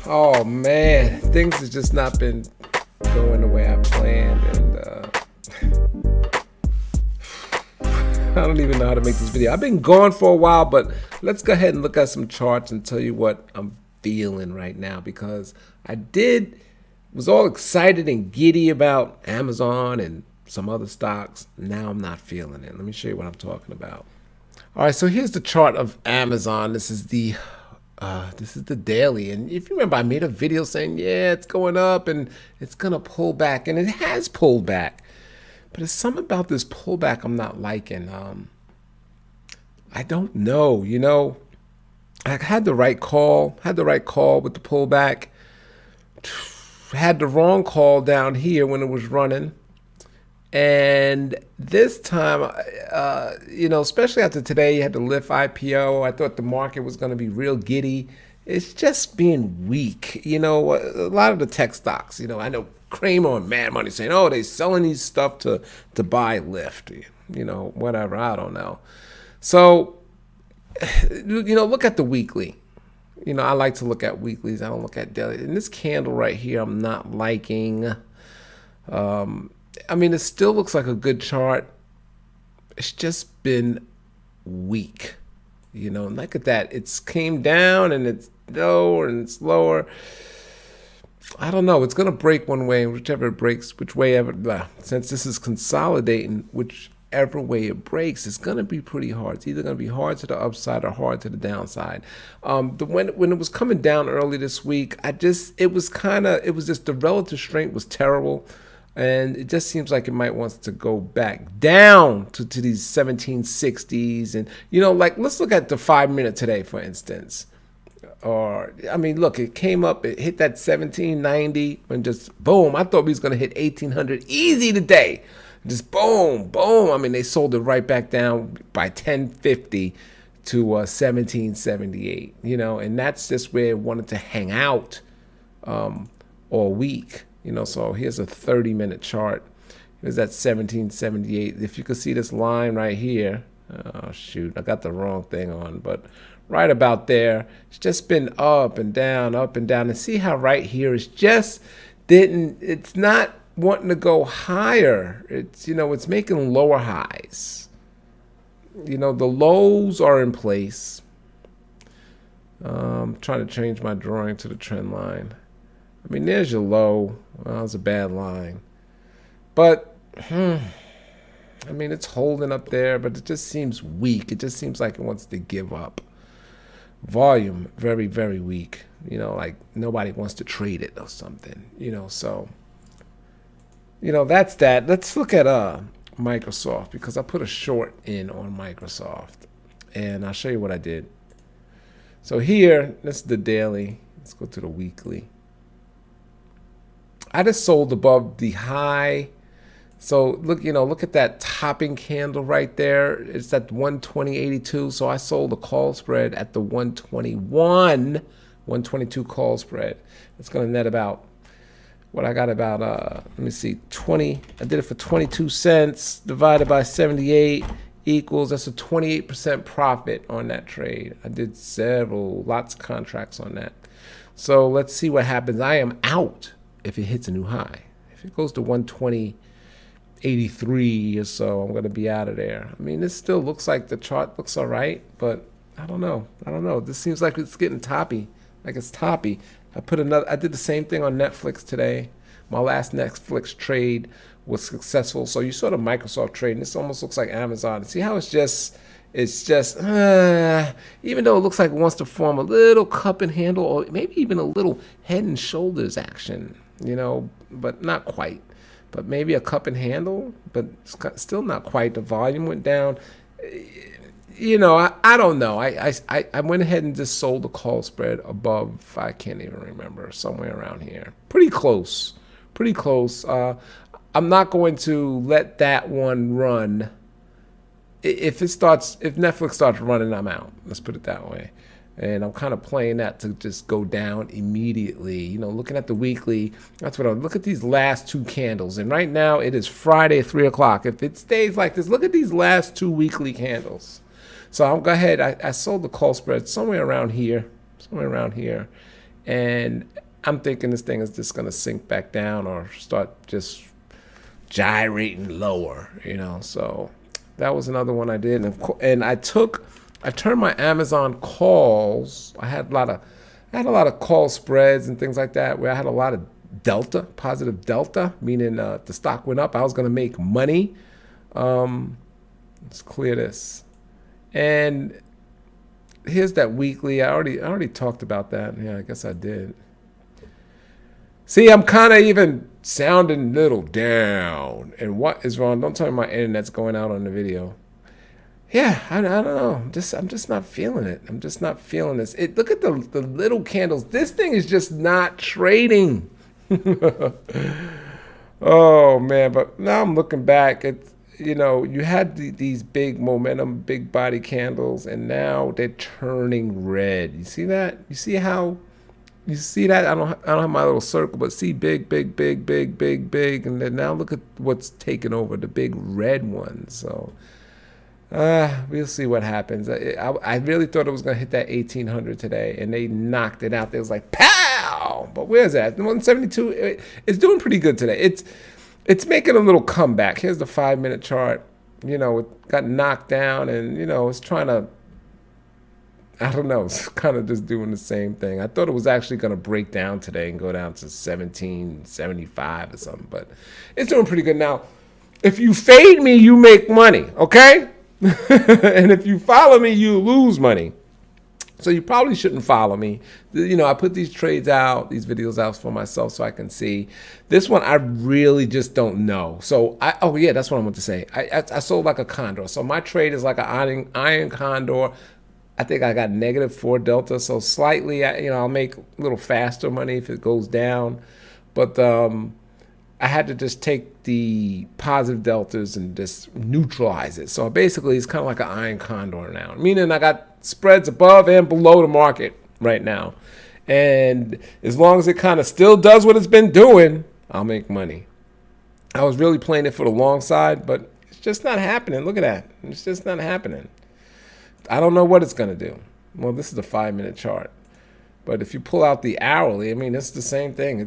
Oh man, things have just not been going the way I planned, and I don't even know how to make this video. I've been gone for a while, but let's go ahead and look at some charts and tell you what I'm feeling right now, because was all excited and giddy about Amazon and some other stocks. Now I'm not feeling it. Let me show you what I'm talking about. All right, so here's the chart of Amazon. This is the daily, and if you remember, I made a video saying, yeah, it's going up and it's gonna pull back, and it has pulled back. But there's something about this pullback I'm not liking. I don't know. I had the right call. Had the right call with the pullback. Had the wrong call down here when it was running. And this time, especially after today, you had the lyft IPO. I thought the market was going to be real giddy. It's just being weak. A lot of the tech stocks, I know Kramer and Mad Money saying, oh, they're selling these stuff to buy Lyft, whatever. I don't know. So, look at the weekly. I like to look at weeklies. I don't look at daily. And this candle right here, I'm not liking. It still looks like a good chart. It's just been weak. Look at that. It's came down and it's lower and it's lower. I don't know. It's going to break one way, whichever it breaks, which way ever. Since this is consolidating, whichever way it breaks, it's going to be pretty hard. It's either going to be hard to the upside or hard to the downside. When it was coming down early this week, it was just the relative strength was terrible. And it just seems like it might want to go back down to these 1760s. And, let's look at the 5-minute today, for instance. Look, it came up, it hit that 1790 and just boom. I thought we was going to hit 1800 easy today. Just boom, boom. They sold it right back down by 1050 to 1778, and that's just where it wanted to hang out all week. So here's a 30-minute chart. Here's that 1778. If you could see this line right here, oh shoot, I got the wrong thing on, but right about there, it's just been up and down, and see how right here is just it's not wanting to go higher. It's making lower highs. The lows are in place. I'm trying to change my drawing to the trend line. There's your low. Well, that was a bad line. But, it's holding up there, but it just seems weak. It just seems like it wants to give up. Volume, very, very weak. Like nobody wants to trade it or something, so, that's that. Let's look at Microsoft, because I put a short in on Microsoft, and I'll show you what I did. So here, this is the daily. Let's go to the weekly. I just sold above the high. So look at that topping candle right there. It's at 120.82. So I sold a call spread at the 122 call spread. It's going to net about what I got about, let me see, 20. I did it for 22 cents divided by 78 equals, that's a 28% profit on that trade. I did lots of contracts on that. So let's see what happens. I am out if it hits a new high. If it goes to 120.83 or so, I'm going to be out of there. This still looks like the chart looks all right, but I don't know. This seems like it's getting toppy, like it's toppy. I did the same thing on Netflix today. My last Netflix trade was successful. So you saw the Microsoft trade, and this almost looks like Amazon. See how it's just even though it looks like it wants to form a little cup and handle, or maybe even a little head and shoulders action, but not quite. But maybe a cup and handle, but still not quite. The volume went down. I don't know. I went ahead and just sold the call spread above, I can't even remember, somewhere around here. Pretty close. I'm not going to let that one run. If Netflix starts running, I'm out. Let's put it that way. And I'm kind of playing that to just go down immediately. Looking at the weekly, that's what look at these last two candles. And right now it is Friday at 3 o'clock. If it stays like this, look at these last two weekly candles. So I'll go ahead. I sold the call spread somewhere around here. And I'm thinking this thing is just going to sink back down or start just gyrating lower, So that was another one I did. And I turned my Amazon calls. I had a lot of call spreads and things like that where I had a lot of positive delta, meaning the stock went up. I was going to make money. Let's clear this. And here's that weekly. I already talked about that. Yeah, I guess I did. See, I'm kind of even sounding a little down. And what is wrong? Don't tell me my internet's going out on the video. Yeah, I don't know. I'm just not feeling it. I'm just not feeling this. Look at the little candles. This thing is just not trading. Oh man! But now I'm looking back at you had these big momentum, big body candles, and now they're turning red. You see that? You see how? You see that? I don't have my little circle, but see big, big, big, big, big, big, and then now look at what's taken over, the big red ones. So we'll see what happens. I really thought it was going to hit that 1800 today, and they knocked it out. It was like pow! But where's that? 172. It's doing pretty good today. It's making a little comeback. Here's the 5-minute chart. It got knocked down, and it's trying to. I don't know. It's kind of just doing the same thing. I thought it was actually going to break down today and go down to 1775 or something, but it's doing pretty good now. If you fade me, you make money, okay? And if you follow me, you lose money. So you probably shouldn't follow me. I put these trades out, these videos out for myself so I can see. This one, I really just don't know. So, that's what I want to say. I sold like a condor. So my trade is like an iron condor. I think I got -4 delta, so slightly, I'll make a little faster money if it goes down. But I had to just take the positive deltas and just neutralize it. So basically, it's kind of like an iron condor now, meaning I got spreads above and below the market right now. And as long as it kind of still does what it's been doing, I'll make money. I was really playing it for the long side, but it's just not happening. Look at that. It's just not happening. I don't know what it's going to do. Well, this is a 5-minute chart. But if you pull out the hourly, it's the same thing.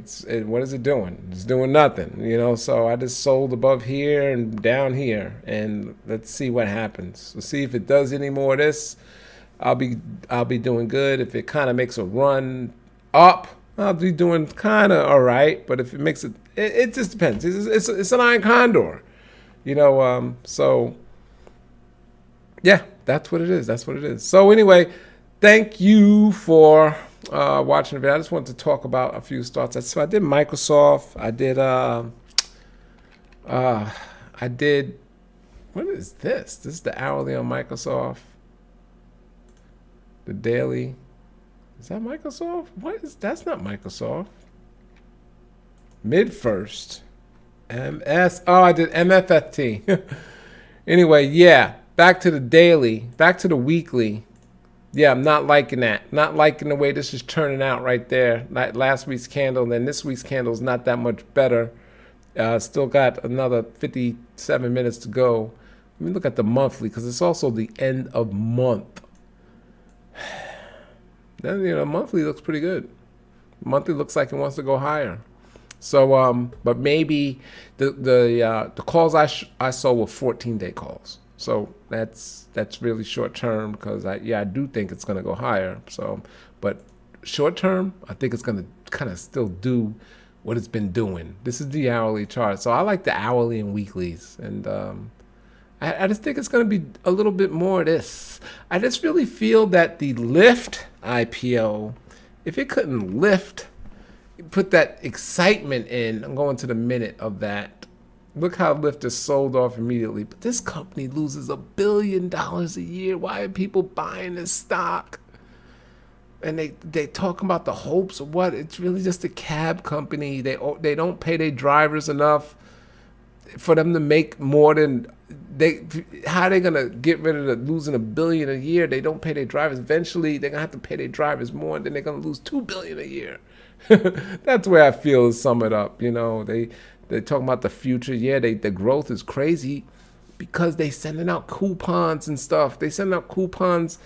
What is it doing? It's doing nothing, So I just sold above here and down here, and let's see what happens. We'll see if it does any more of this. I'll be doing good. If it kind of makes a run up, I'll be doing kind of all right. But if it makes it just depends. It's an iron condor, So yeah, that's what it is. That's what it is. So anyway, thank you for watching the video. I just wanted to talk about a few starts. So I did Microsoft. I did. What is this? This is the hourly on Microsoft. The daily. Is that Microsoft? That's not Microsoft. Mid-first. MS. Oh, I did MFFT. Anyway, yeah. Back to the daily. Back to the weekly. Yeah, I'm not liking that. Not liking the way this is turning out right there. Like last week's candle, and then this week's candle is not that much better. Still got another 57 minutes to go. Let me look at the monthly because it's also the end of month. Then monthly looks pretty good. Monthly looks like it wants to go higher. So, but maybe the calls I saw were 14-day calls. So that's really short term because I do think it's going to go higher. So, but short term, I think it's going to kind of still do what it's been doing. This is the hourly chart. So I like the hourly and weeklies. And I just think it's going to be a little bit more of this. I just really feel that the lyft IPO, if it couldn't lift, put that excitement in. I'm going to the minute of that. Look how lyft is sold off immediately. But this company loses $1 billion a year. Why are people buying this stock? And they talk about the hopes of what? It's really just a cab company. They don't pay their drivers enough for them to make more than how are they gonna get rid of losing $1 billion a year? They don't pay their drivers. Eventually, they're gonna have to pay their drivers more, and then they're gonna lose $2 billion a year. That's where I feel is sum it up. They're talking about the future. Yeah, the growth is crazy, because they sending out coupons and stuff. They send out coupons,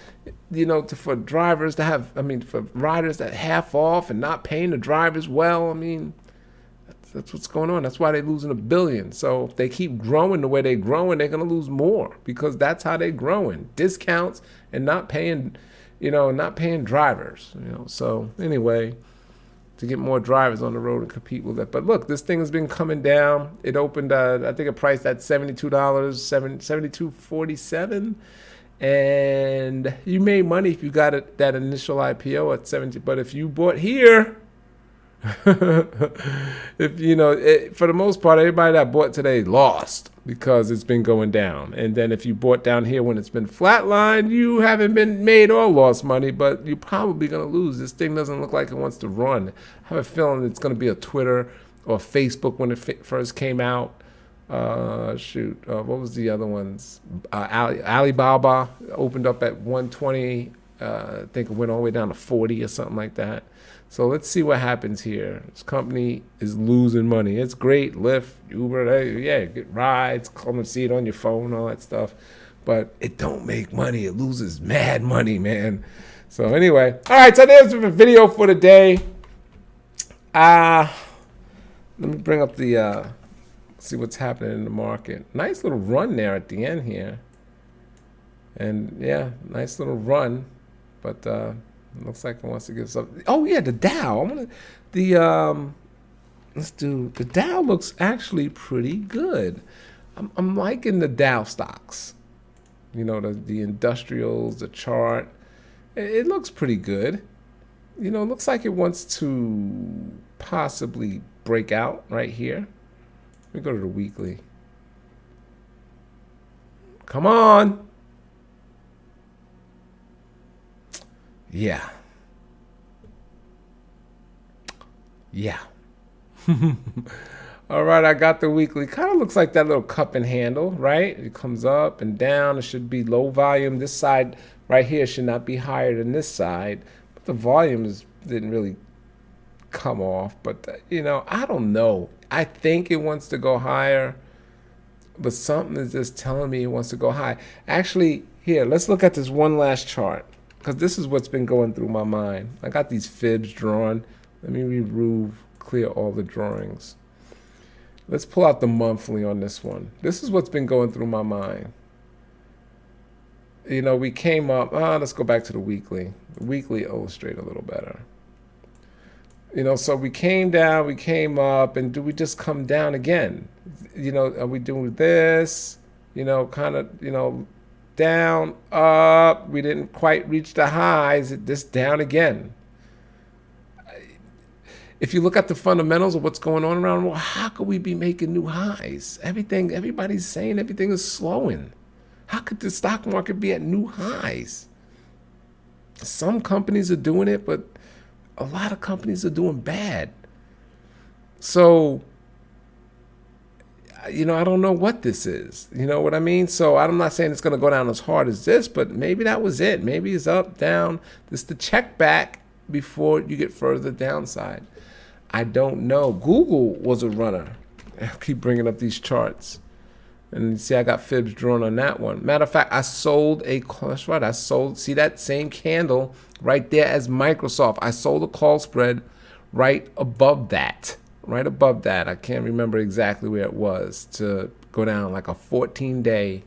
for drivers to have, for riders that half off and not paying the drivers well. That's what's going on. That's why they're losing $1 billion. So if they keep growing the way they're growing, they're going to lose more because that's how they're growing. Discounts and not paying, not paying drivers, So anyway, to get more drivers on the road and compete with that. But look, this thing has been coming down. It opened, I think it priced at $72, $72.47. And you made money if you got it, that initial IPO at 70. But if you bought here, if for the most part, everybody that bought today lost because it's been going down. And then if you bought down here when it's been flatlined, you haven't been made or lost money, but you're probably going to lose. This thing doesn't look like it wants to run. I have a feeling it's going to be a Twitter or Facebook when it first came out. What was the other ones? Alibaba opened up at 120. I think it went all the way down to 40 or something like that. So let's see what happens here. This company is losing money. It's great, Lyft, Uber, get rides, come and see it on your phone, all that stuff. But it don't make money. It loses mad money, man. So anyway, all right, so there's the video for the day. Let me bring up the, see what's happening in the market. Nice little run there at the end here. And yeah, nice little run. But looks like it wants to give something. Oh yeah, the Dow. Let's do the Dow. Looks actually pretty good. I'm liking the Dow stocks. The industrials, the chart. It looks pretty good. It looks like it wants to possibly break out right here. Let me go to the weekly. Come on. Yeah. All right, I got the weekly. Kind of looks like that little cup and handle, right? It comes up and down. It should be low volume. This side right here should not be higher than this side. But the volumes didn't really come off. But, I don't know. I think it wants to go higher. But something is just telling me it wants to go high. Actually, here, let's look at this one last chart. Because this is what's been going through my mind. I got these fibs drawn. Let me clear all the drawings. Let's pull out the monthly on this one. This is what's been going through my mind. We came up. Let's go back to the weekly. The weekly illustrate a little better. So we came down, we came up, and do we just come down again? Are we doing this? Down, up, we didn't quite reach the highs, this down again. If you look at the fundamentals of what's going on around, well, how could we be making new highs? Everybody's saying everything is slowing. How could the stock market be at new highs? Some companies are doing it, but a lot of companies are doing bad. So, I don't know what this is. You know what I mean? So I'm not saying it's going to go down as hard as this, but maybe that was it. Maybe it's up, down. This is the check back before you get further downside. I don't know. Google was a runner. I keep bringing up these charts. And you see, I got fibs drawn on that one. Matter of fact, I sold that's right. See that same candle right there as Microsoft. I sold a call spread right above that. Right above that. I can't remember exactly where it was to go down like a 14-day,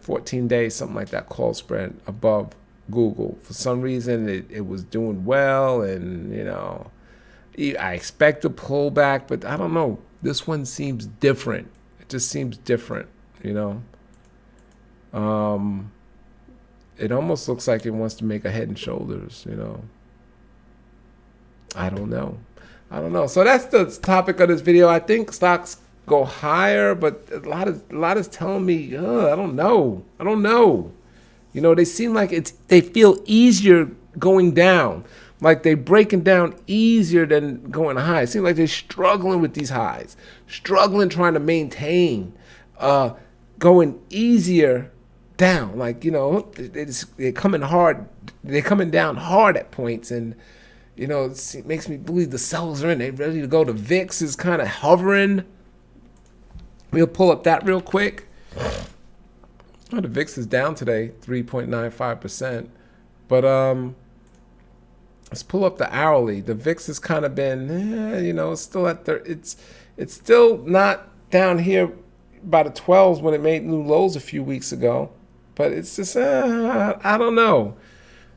14 days, something like that, call spread above Google. For some reason, it was doing well, and, I expect a pullback, but I don't know. This one seems different. It just seems different, It almost looks like it wants to make a head and shoulders, I don't know. So that's the topic of this video. I think stocks go higher, but a lot is telling me, I don't know. They seem like they feel easier going down. Like they're breaking down easier than going high. It seems like they're struggling with these highs, struggling trying to maintain, going easier down. Like, they're coming hard. They're coming down hard at points, and it makes me believe the sellers are in. They're ready to go. The VIX is kind of hovering. We'll pull up that real quick. Oh, the VIX is down today, 3.95%. But let's pull up the hourly. The VIX has kind of been, it's still at it's still not down here by the 12s when it made new lows a few weeks ago. But it's just, I don't know.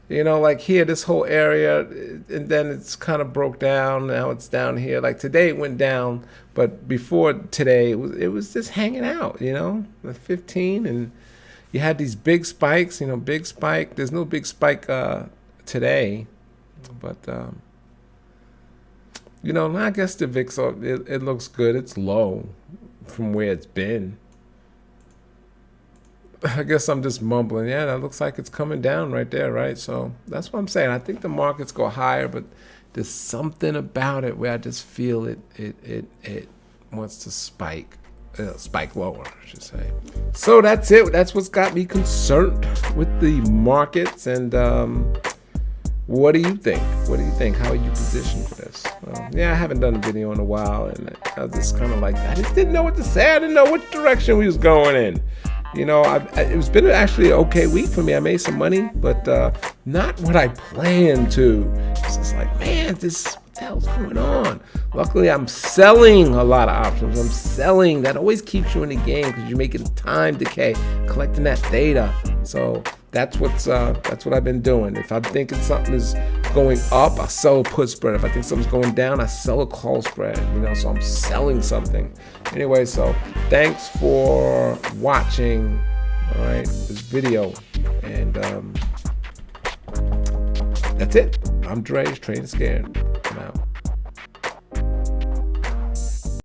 Like here, this whole area, and then it's kind of broke down. Now it's down here. Like today it went down, but before today it was just hanging out, the 15, and you had these big spikes, big spike. There's no big spike today, but I guess the VIX, it looks good. It's low from where it's been. I guess I'm just mumbling. Yeah, that looks like it's coming down right there, right? So that's what I'm saying. I think the markets go higher, but there's something about it where I just feel it wants to spike lower, I should say. So that's it. That's what's got me concerned with the markets. And what do you think? How are you positioned for this? I haven't done a video in a while, and I was just kind of like, I just didn't know what to say. I didn't know which direction we was going in. It's been actually an okay week for me. I made some money, but not what I planned to. It's just like, man, what the hell's going on? Luckily, I'm selling a lot of options. I'm selling. That always keeps you in the game because you're making time decay, collecting that data. So that's what I've been doing. If I'm thinking something is going up, I sell a put spread. If I think something's going down, I sell a call spread. So I'm selling something. Anyway, so thanks for watching. All right, this video, and that's it. I'm Dre's Trading Scared.